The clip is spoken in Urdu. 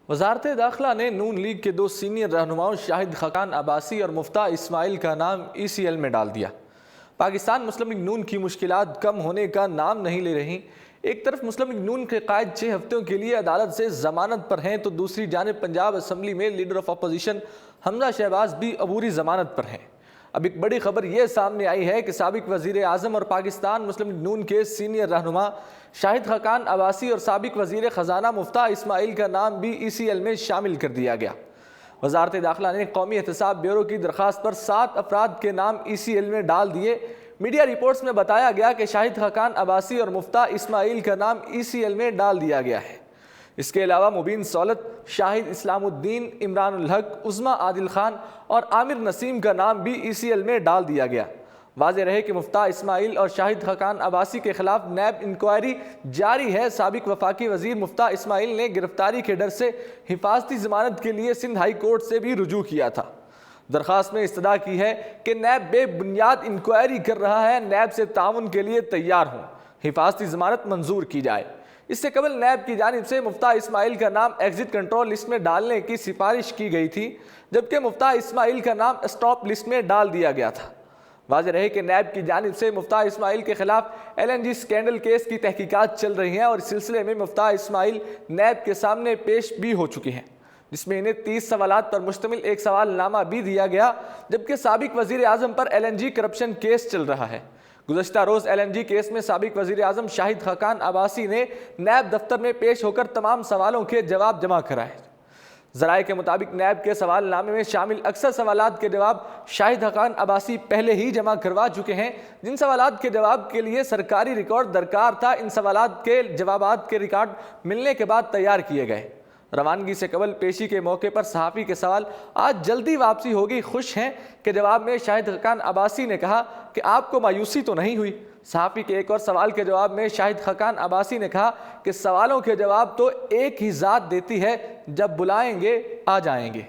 وزارت داخلہ نے نون لیگ کے دو سینئر رہنماؤں شاہد خاقان عباسی اور مفتاح اسماعیل کا نام ECL میں ڈال دیا۔ پاکستان مسلم لیگ نون کی مشکلات کم ہونے کا نام نہیں لے رہی۔ ایک طرف مسلم لیگ نون کے قائد 6 ہفتوں کے لیے عدالت سے ضمانت پر ہیں تو دوسری جانب پنجاب اسمبلی میں لیڈر آف اپوزیشن حمزہ شہباز بھی عبوری ضمانت پر ہیں۔ اب ایک بڑی خبر یہ سامنے آئی ہے کہ سابق وزیر اعظم اور پاکستان مسلم لیگ نون کے سینئر رہنما شاہد خاقان عباسی اور سابق وزیر خزانہ مفتاح اسماعیل کا نام بھی ECL میں شامل کر دیا گیا۔ وزارت داخلہ نے قومی احتساب بیورو کی درخواست پر 7 افراد کے نام ECL میں ڈال دیے۔ میڈیا رپورٹس میں بتایا گیا کہ شاہد خاقان عباسی اور مفتاح اسماعیل کا نام ECL میں ڈال دیا گیا ہے۔ اس کے علاوہ مبین سولت، شاہد اسلام الدین، عمران الحق، عظمی عادل خان اور عامر نسیم کا نام بھی ECL میں ڈال دیا گیا۔ واضح رہے کہ مفتاح اسماعیل اور شاہد خاقان عباسی کے خلاف نیب انکوائری جاری ہے۔ سابق وفاقی وزیر مفتاح اسماعیل نے گرفتاری کے ڈر سے حفاظتی ضمانت کے لیے سندھ ہائی کورٹ سے بھی رجوع کیا تھا۔ درخواست میں استدعا کی ہے کہ نیب بے بنیاد انکوائری کر رہا ہے، نیب سے تعاون کے لیے تیار ہوں، حفاظتی ضمانت منظور کی جائے۔ اس سے قبل نیب کی جانب سے مفتاح اسماعیل کا نام ایگزٹ کنٹرول لسٹ میں ڈالنے کی سفارش کی گئی تھی، جبکہ مفتاح اسماعیل کا نام اسٹاپ لسٹ میں ڈال دیا گیا تھا۔ واضح رہے کہ نیب کی جانب سے مفتاح اسماعیل کے خلاف LNG سکینڈل کیس کی تحقیقات چل رہی ہیں اور اس سلسلے میں مفتاح اسماعیل نیب کے سامنے پیش بھی ہو چکے ہیں، جس میں انہیں 30 سوالات پر مشتمل ایک سوال نامہ بھی دیا گیا، جبکہ سابق وزیر اعظم پر LNG کرپشن کیس چل رہا ہے۔ گزشتہ روز LNG کیس میں سابق وزیر اعظم شاہد خاقان عباسی نے نیب دفتر میں پیش ہو کر تمام سوالوں کے جواب جمع کرائے۔ ذرائع کے مطابق نیب کے سوال نامے میں شامل اکثر سوالات کے جواب شاہد خاقان عباسی پہلے ہی جمع کروا چکے ہیں۔ جن سوالات کے جواب کے لیے سرکاری ریکارڈ درکار تھا، ان سوالات کے جوابات کے ریکارڈ ملنے کے بعد تیار کیے گئے۔ روانگی سے قبل پیشی کے موقع پر صحافی کے سوال آج جلدی واپسی ہوگی، خوش ہیں کہ جواب میں شاہد خاقان عباسی نے کہا کہ آپ کو مایوسی تو نہیں ہوئی۔ صحافی کے ایک اور سوال کے جواب میں شاہد خاقان عباسی نے کہا کہ سوالوں کے جواب تو ایک ہی ذات دیتی ہے، جب بلائیں گے آ جائیں گے۔